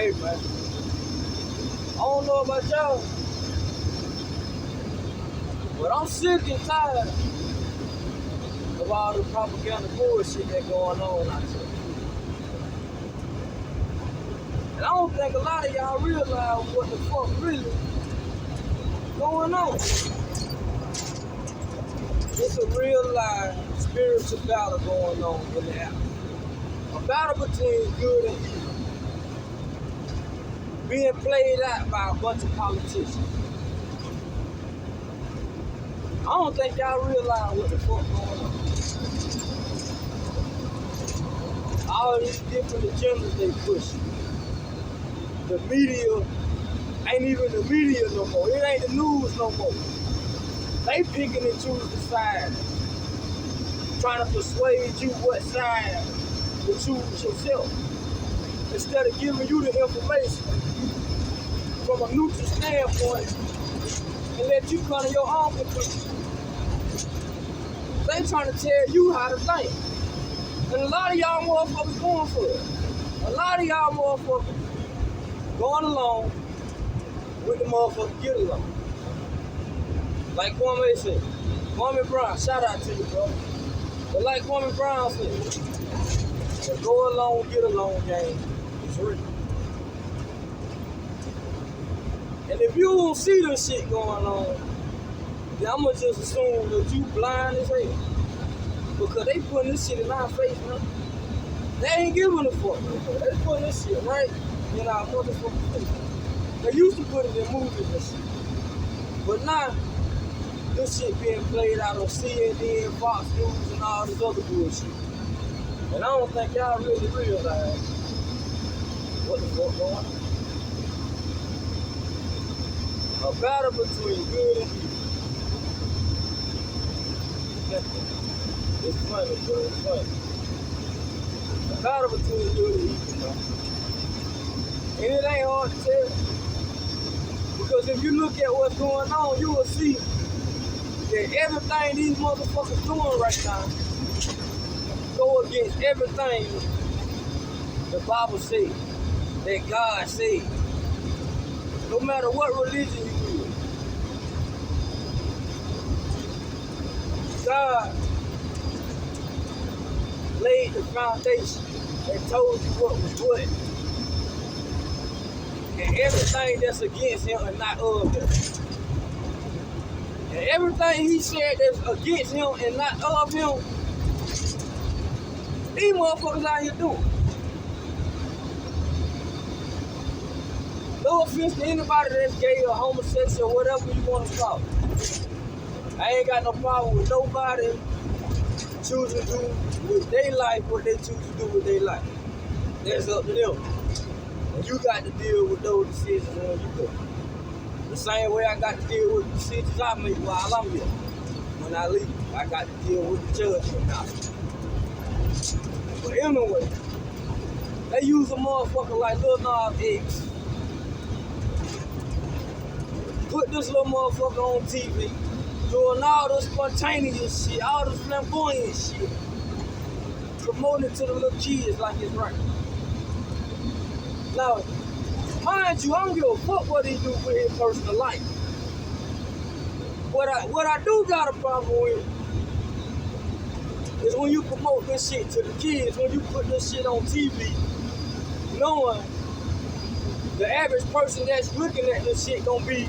Hey, man. I don't know about y'all, but I'm sick and tired of all the propaganda bullshit that's going on out here. And I don't think a lot of y'all realize what the fuck really going on. It's a real life spiritual battle going on in the app. A battle between good and evil. Being played out by a bunch of politicians. I don't think y'all realize what the fuck going on. All these different agendas they pushing. The media ain't even the media no more. It ain't the news no more. They picking and choosing the side. Trying to persuade you what side to choose yourself. Instead of giving you the information from a neutral standpoint and let you come to your own conclusion. They trying to tell you how to think. And a lot of y'all motherfuckers going for it. A lot of y'all motherfuckers going along with the motherfuckers get along. Like Kwame said, Kwame Brown, shout out to you, bro. But like Kwame Brown said, the go along, get along game is real. And if you don't see this shit going on, then I'ma just assume that you blind as hell. Because they putting this shit in our face, man. They ain't giving a fuck, man. They putting this shit right in our motherfucking face. They used to put it in movies and shit. But now, this shit being played out on CNN, Fox News, and all this other bullshit. And I don't think y'all really realize what the fuck going on. A battle between good and evil. It's funny, bro. It's funny. A battle between good and evil, bro. And it ain't hard to tell. Because if you look at what's going on, you will see that everything these motherfuckers doing right now go against everything the Bible says, that God said. No matter what religion you do, God laid the foundation and told you what was what. And everything that's against him is not of him. And everything he said that's against him and not of him, these motherfuckers out here doing. No offense to anybody that's gay or homosexual or whatever you want to call it. I ain't got no problem with nobody choosing to do with their life what they choose to do with their life. That's up to them. And you got to deal with those decisions when you go. The same way I got to deal with the decisions I make while I'm here. When I leave, I got to deal with the judgment now. But anyway, they use a motherfucker like Lil Nas X. Put this little motherfucker on TV, doing all this spontaneous shit, all this flamboyant shit, promoting it to the little kids like it's right. Now, mind you, I don't give a fuck what he do with his personal life. What I do got a problem with is when you promote this shit to the kids, when you put this shit on TV, knowing the average person that's looking at this shit gonna be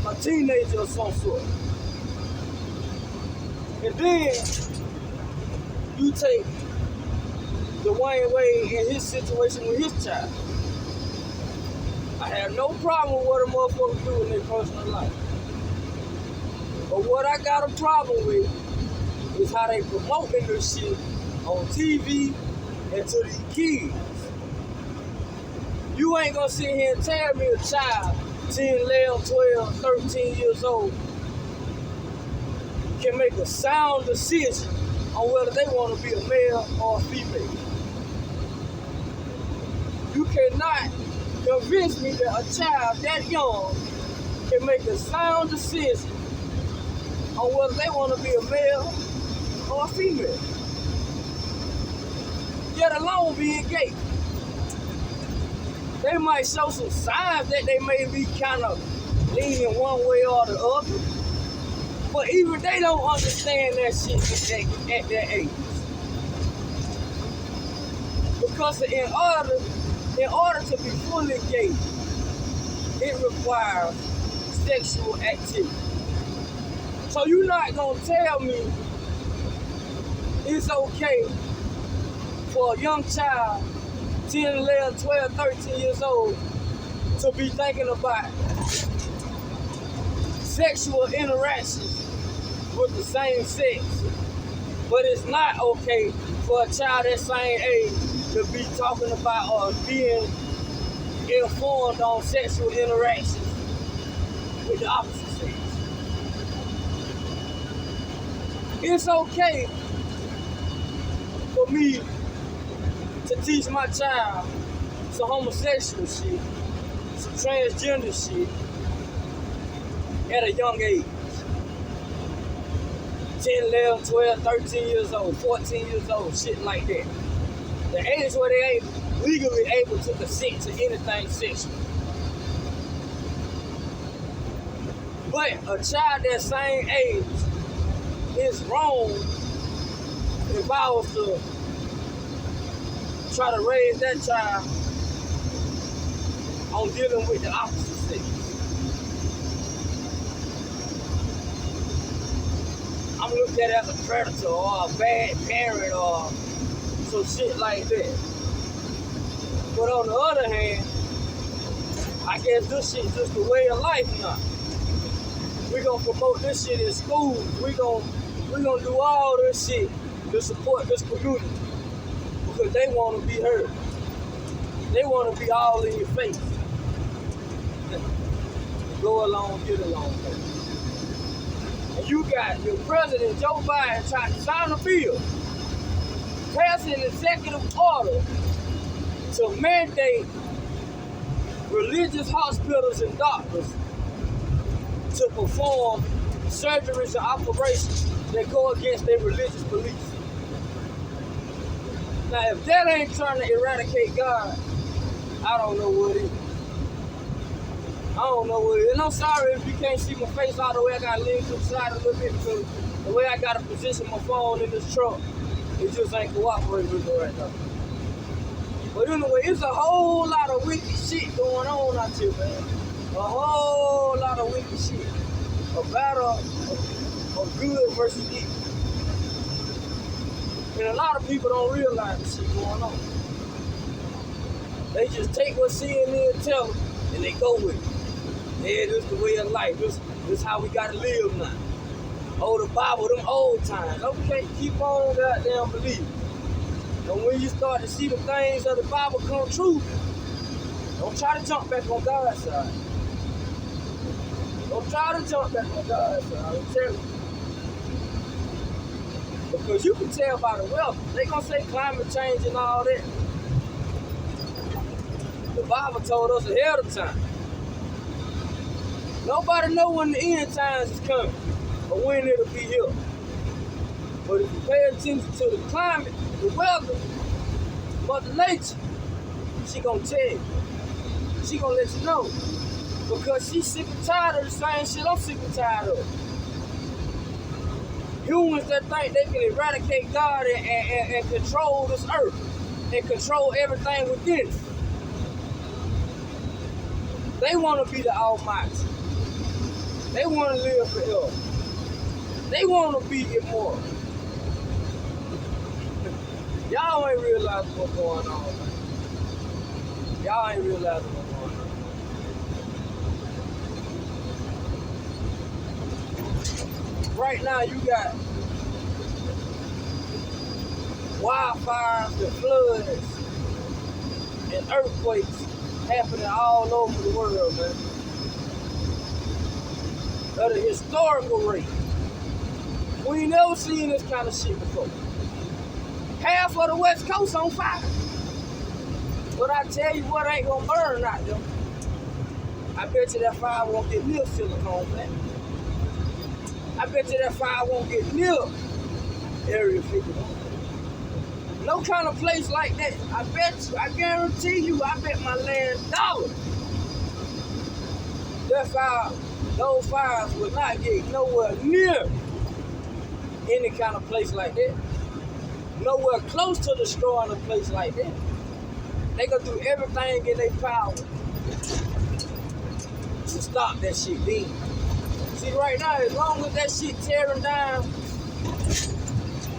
a teenager of some sort. And then you take Dwayne Wade in his situation with his child. I have no problem with what a motherfucker do in their personal life. But what I got a problem with is how they promoting this shit on TV and to these kids. You ain't gonna sit here and tell me a child 10, 11, 12, 13 years old can make a sound decision on whether they want to be a male or a female. You cannot convince me that a child that young can make a sound decision on whether they want to be a male or a female, yet alone being gay. They might show some signs that they may be kind of leaning one way or the other. But even they don't understand that shit at that age. Because in order to be fully gay, it requires sexual activity. So you're not gonna tell me it's okay for a young child, 10, 11, 12, 13 years old, to be thinking about sexual interactions with the same sex. But it's not okay for a child that same age to be talking about or being informed on sexual interactions with the opposite sex. It's okay for me to teach my child some homosexual shit, some transgender shit at a young age. 10, 11, 12, 13 years old, 14 years old, shit like that. The age where they ain't legally able to consent to anything sexual. But a child that same age is wrong if I was to try to raise that child on dealing with the opposite sex. I'm looked at as a predator or a bad parent or some shit like that. But on the other hand, I guess this shit just the way of life now. We gonna promote this shit in schools. We gonna do all this shit to support this community because they wanna be heard. They wanna be all in your face. Go along, get along. And you got your president, Joe Biden, trying to sign a bill, pass an executive order to mandate religious hospitals and doctors to perform surgeries and operations that go against their religious beliefs. Now, if that ain't trying to eradicate God, I don't know what is. I don't know what it is. And I'm sorry if you can't see my face all the way. I got to lean to the side a little bit because the way I got to position my phone in this truck, it just ain't cooperating with me right now. But anyway, it's a whole lot of wicked shit going on out here, man. A whole lot of wicked shit. A battle of good versus evil. And a lot of people don't realize the shit going on. They just take what CNN tell them and they go with it. Yeah, this is the way of life. This how we gotta live now. Oh, the Bible, them old times. Okay, keep on goddamn believing. And when you start to see the things of the Bible come true, don't try to jump back on God's side. Don't try to jump back on God's side. I'm telling you. Because you can tell by the weather. They gonna say climate change and all that. The Bible told us ahead of time. Nobody know when the end times is coming or when it'll be here. But if you pay attention to the climate, the weather, Mother Nature, she gonna tell you. She gonna let you know. Because she's sick and tired of the same shit I'm sick and tired of. Humans that think they can eradicate God and control this earth and control everything within it. They want to be the Almighty. They want to live forever. They want to be immortal. Y'all ain't realizing what's going on, man. Y'all ain't realizing what's going on. Right now, you got wildfires and floods and earthquakes happening all over the world, man. At a historical rate. We ain't never seen this kind of shit before. Half of the West Coast on fire. But I tell you what ain't gonna burn out there. I bet you that fire won't get near Silicon Valley. I bet you that fire won't get near Area 51. No kind of place like that. I bet you, I guarantee you, I bet my land dollars. Those fires would not get nowhere near any kind of place like that. Nowhere close to destroying a place like that. They gonna do everything in their power to stop that shit then. See, right now, as long as that shit tearing down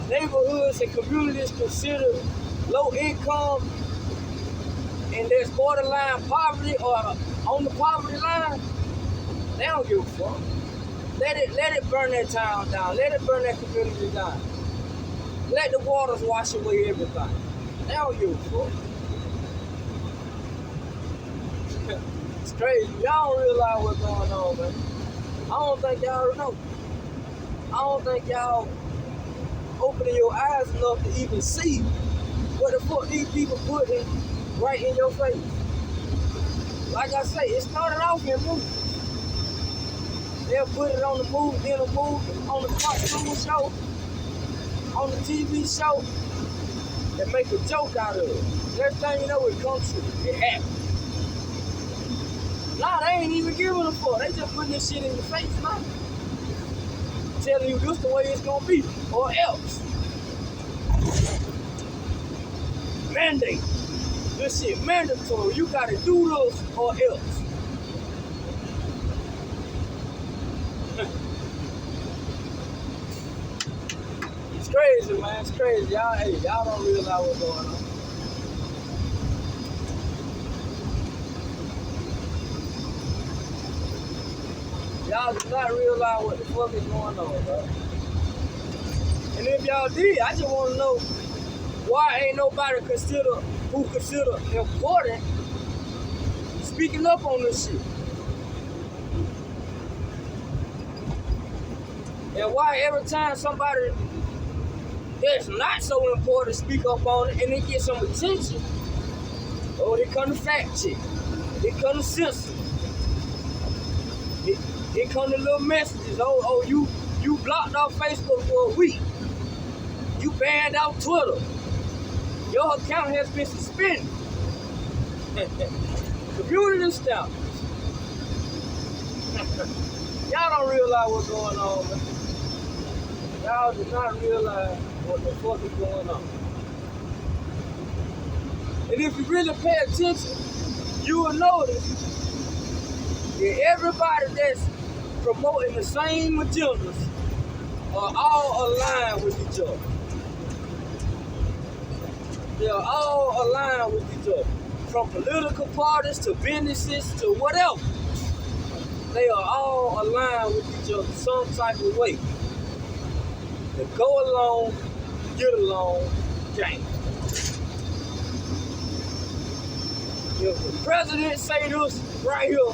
neighborhoods and communities considered low income and there's borderline poverty or on the poverty line, they don't give a fuck. Let it burn that town down. Let it burn that community down. Let the waters wash away everything. They don't give a fuck. It's crazy. Y'all don't realize what's going on, man. I don't think y'all know. I don't think y'all opening your eyes enough to even see what the fuck these people putting right in your face. Like I say, it started off in movies. They'll put it on the movie, in a movie, on the cartoon show, on the TV show, and make a joke out of it. Next thing you know, it comes true. It happens. Nah, they ain't even giving a fuck. They just putting this shit in your face, man. Telling you this the way it's gonna be, or else. Mandate. This shit mandatory. You gotta do this or else. It's crazy, man. It's crazy. Y'all don't realize what's going on. Y'all do not realize what the fuck is going on, bro. And if y'all did, I just want to know why ain't nobody consider important speaking up on this shit. And why every time somebody that's not so important speak up on it and they get some attention, oh, they come to fact check. They come to censor. It come to little messages. Oh, you blocked off Facebook for a week. You banned out Twitter. Your account has been suspended. Community stamp. Y'all don't realize what's going on, man. Y'all do not realize what the fuck is going on. And if you really pay attention, you will notice that everybody that's promoting the same agendas are all aligned with each other. They are all aligned with each other. From political parties to businesses to whatever. They are all aligned with each other some type of way. The go along, get along game. If the president say this right here,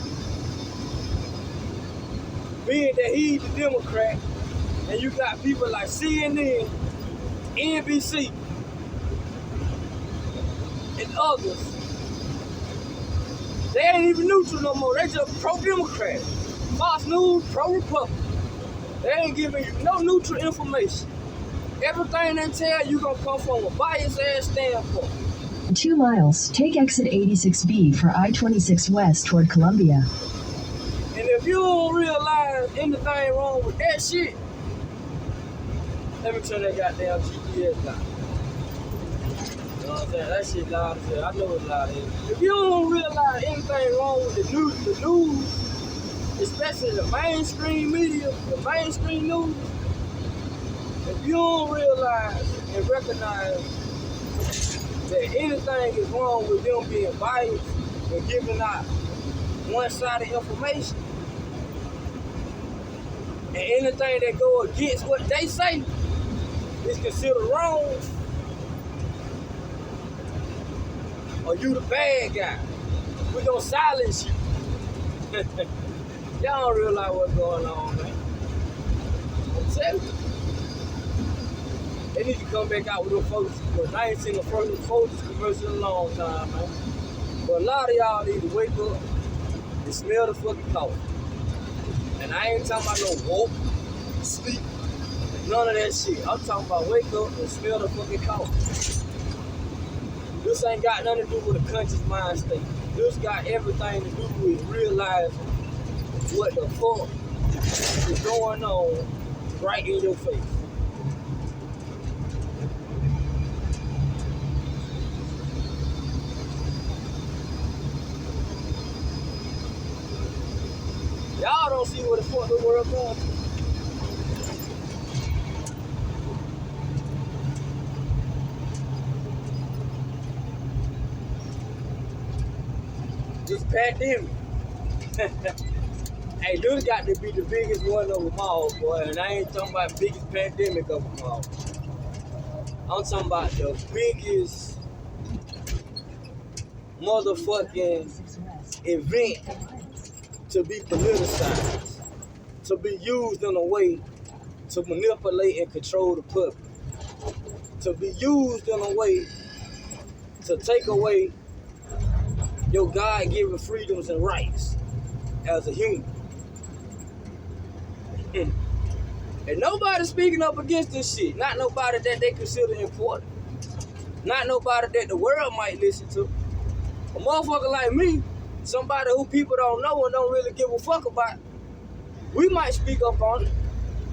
being that he's the Democrat, and you got people like CNN, NBC, and others, they ain't even neutral no more. They just pro-Democrat. Fox News, pro-Republican. They ain't giving you no neutral information. Everything they tell you gonna come from a biased ass standpoint. 2 miles, take exit 86B for I-26 West toward Columbia. And if you don't realize anything wrong with that shit, let me turn that goddamn GPS down. You know what I'm saying? That shit loud as hell. I know it's loud as hell. If you don't realize anything wrong with the news, especially the mainstream media, the mainstream news, if you don't realize and recognize that anything is wrong with them being biased and giving out one-sided information, and anything that go against what they say is considered wrong, or you the bad guy, we gonna silence you. Y'all don't realize what's going on, man. I'm telling you. They need to come back out with them folks, because I ain't seen a Folgers commercial in a long time, man. But a lot of y'all need to wake up and smell the fucking coffee. And I ain't talking about no woke, sleep, none of that shit. I'm talking about wake up and smell the fucking coffee. This ain't got nothing to do with a conscious mind state. This got everything to do with realizing what the fuck is going on right in your face. Y'all don't see what the fuck the world going through. This pandemic. Hey, this got to be the biggest one of them all, boy. And I ain't talking about biggest pandemic of them all. I'm talking about the biggest motherfucking event to be politicized, to be used in a way to manipulate and control the public, to be used in a way to take away your God-given freedoms and rights as a human. And nobody's speaking up against this shit. Not nobody that they consider important. Not nobody that the world might listen to. A motherfucker like me, somebody who people don't know and don't really give a fuck about, we might speak up on it,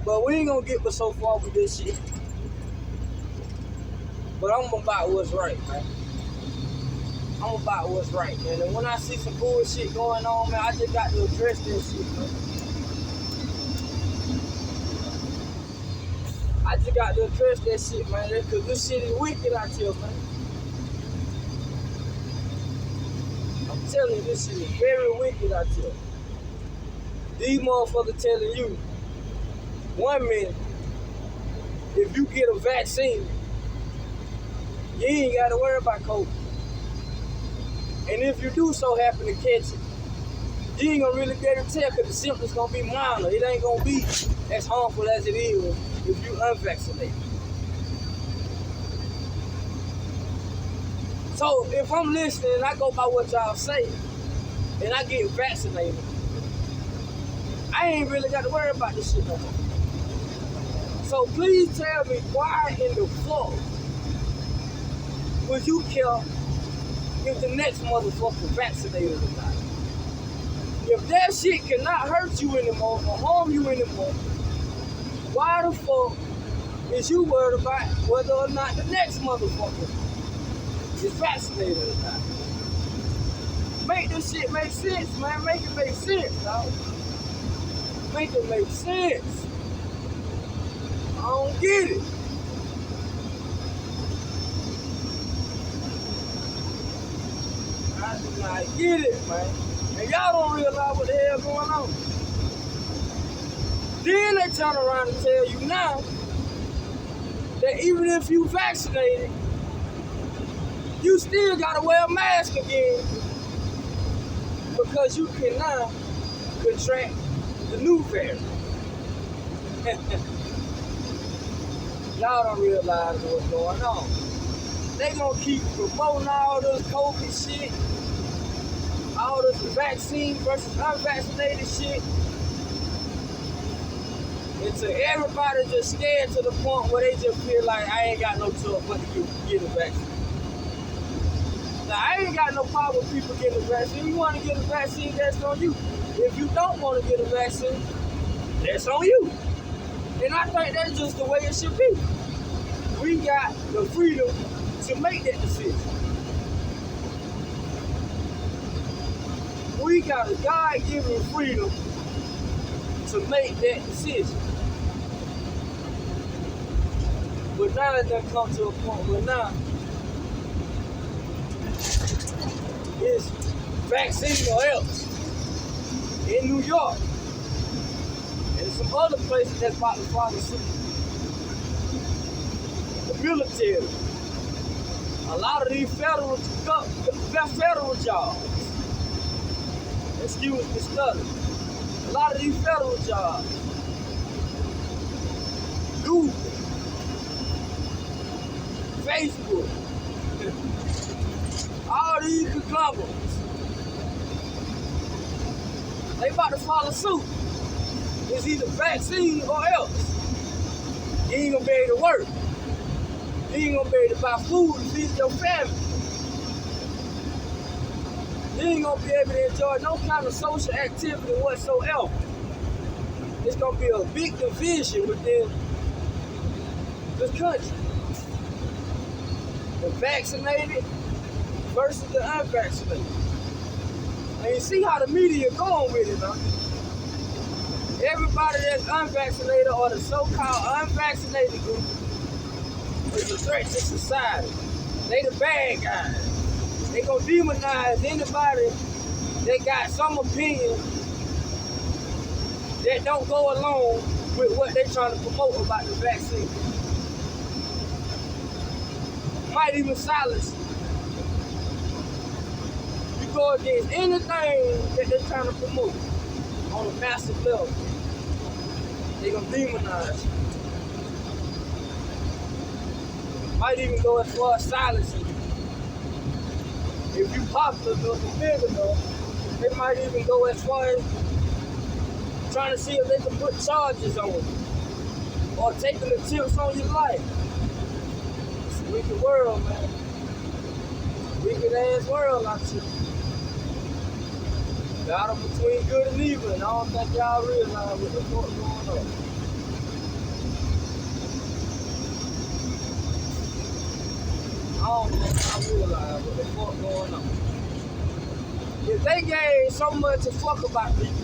but we ain't gonna get but so far with this shit. But I'm about what's right, man. I'm about what's right, man. And when I see some bullshit going on, man, I just got to address this shit, man. I just got to address that shit, man, because this shit is wicked out here, man. I'm telling you, this shit is very wicked out here. These motherfuckers telling you, 1 minute, if you get a vaccine, you ain't got to worry about COVID. And if you do so happen to catch it, you ain't gonna really be able to tell because the symptoms gonna be minor. It ain't gonna be as harmful as it is if you unvaccinated. So if I'm listening and I go by what y'all say and I get vaccinated, I ain't really got to worry about this shit no more. So please tell me why in the fuck would you care if the next motherfucker vaccinated or not? If that shit cannot hurt you anymore or harm you anymore, why the fuck is you worried about whether or not the next motherfucker is vaccinated or not? Make this shit make sense, man. Make it make sense, dog. Make it make sense. I don't get it. I do not get it, man. And y'all don't realize what the hell going on. Then they turn around and tell you now that even if you vaccinated, you still gotta wear a mask again because you can now contract the new variant. Y'all don't realize what's going on. They gonna keep promoting all this COVID shit, all this vaccine versus unvaccinated shit, until everybody just scared to the point where they just feel like I ain't got no choice but to get a vaccine. Now, I ain't got no problem with people getting a vaccine. You want to get a vaccine, that's on you. If you don't want to get a vaccine, that's on you. And I think that's just the way it should be. We got the freedom to make that decision. We got a God-given freedom to make that decision. But now it done come to a point where now it's vaccine or else. In New York and some other places that's about to follow suit. The military, a lot of these federal jobs, excuse me, study, a lot of these federal jobs, Google, Facebook, all these conglomerates, they about to follow suit. It's either vaccine or else. You ain't gonna be able to work. You ain't gonna be able to buy food to feed your family. You ain't gonna be able to enjoy no kind of social activity whatsoever. It's gonna be a big division within this country. The vaccinated versus the unvaccinated. And you see how the media going with it, huh? Everybody that's unvaccinated or the so-called unvaccinated group is a threat to society. They the bad guys. They gonna demonize anybody that got some opinion that don't go along with what they trying to promote about the vaccine. Might even silence you. You go against anything that they're trying to promote on a massive level. They gonna demonize you. Might even go as far as silencing you. If you popular enough and big enough, they might even go as far as trying to see if they can put charges on you or taking the tips on your life. It's a wicked world, man. Wicked ass world out here. Battle between good and evil, and I don't think y'all realize what the fuck going on. I don't think y'all realize what the fuck going on. If they gave so much a fuck about people,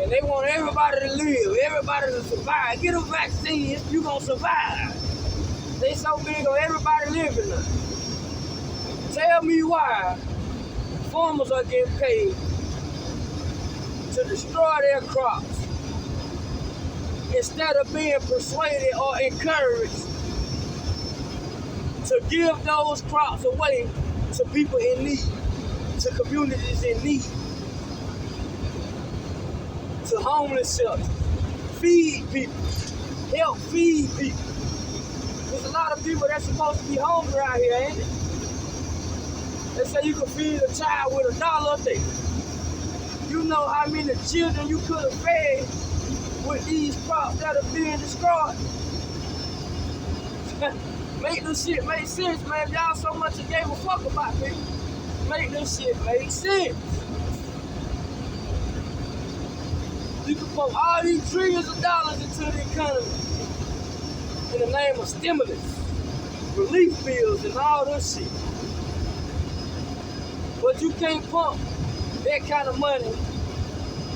and they want everybody to live, everybody to survive, get a vaccine, you gonna survive. They so big on everybody living now. Tell me why farmers are getting paid to destroy their crops instead of being persuaded or encouraged to give those crops away to people in need, to communities in need, to homeless shelters, feed people, help feed people. There's a lot of people that's supposed to be hungry out here, ain't it? They say you can feed a child with $1 a day. You know how many children you could have fed with these crops that are being destroyed? Make this shit make sense, man. If y'all so much gave a fuck about people, make this shit make sense. You can pump all these trillions of dollars into the economy in the name of stimulus, relief bills, and all this shit. But you can't pump that kind of money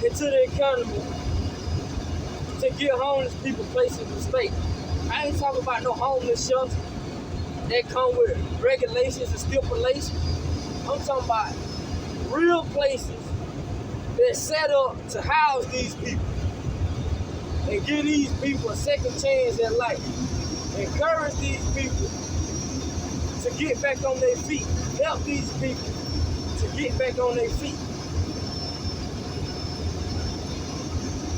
into the economy to get homeless people places to stay. I ain't talking about no homeless shelters that come with regulations and stipulations. I'm talking about real places that's set up to house these people and give these people a second chance at life. Encourage these people to get back on their feet. Help these people to get back on their feet.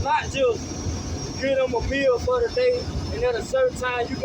Not just give them a meal for the day and at a certain time you got